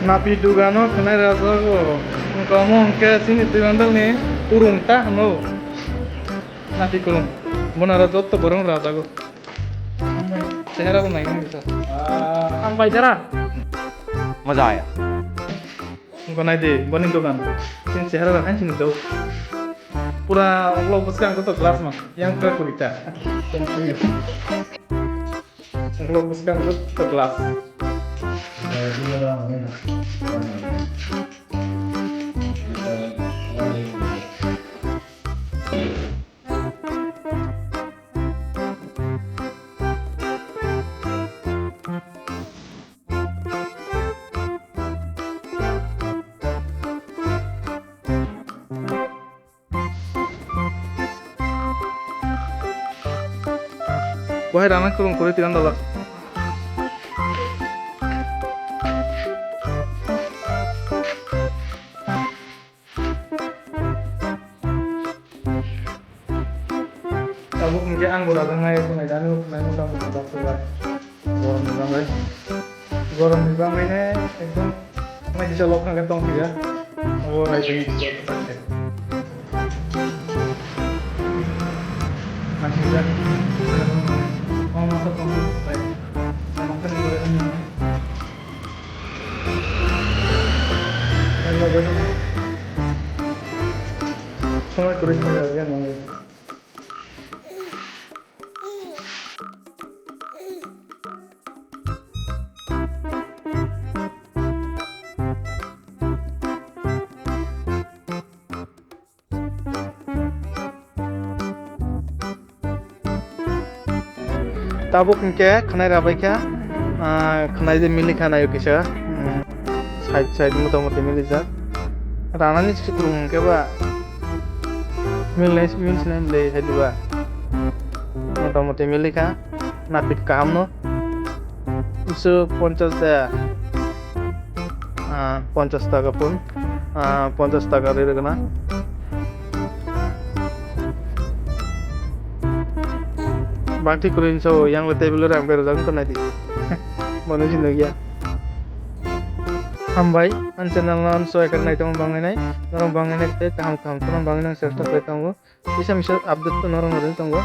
Napi dugano kenai rasa ko. Kamu ke sini di bandel nih urung tah no. Napi kulung. Mana rasa tuh barang rasa ko. Sehera ko naik bisa. Sampai cara. मजा आया Enggak naik deh, bonin dugan. Sini sehera kan sini tuh. Pura Allah buskan ko tuh kelas mah. Yang ke kulita. Allah buskan ko tuh kelas. Wahai anak kurung kulit ikan dolak. Tabuk mungkin anggur ada ngai itu ngai danu ngai mudah mudah sudah. Gorom di bang ini itu ngai bisa lok ngai tong dia. Oh ngai ini juga terpakai. Masih ada. Mau masuk kamu baik. Makan gue ini. Ayo betul. Semua kulit kalian mau. Tabuk ke khanai rabai kya khanai je mili khanai kisa side motamoti mili jak rana ni kurung ke ba mil sinai le hadi ba motamoti mili kha napit kam no usu 50 da 50 টাকা pun 50 টাকা re gana Bakti kurin so yang letai belur hampir jalan kena di mana sih lagi ya hambai an channel non so akan naik temu bangun naik orang bangun naik teh taham taham tuh bangun yang serta naik temu bisa update tuh orang tunggu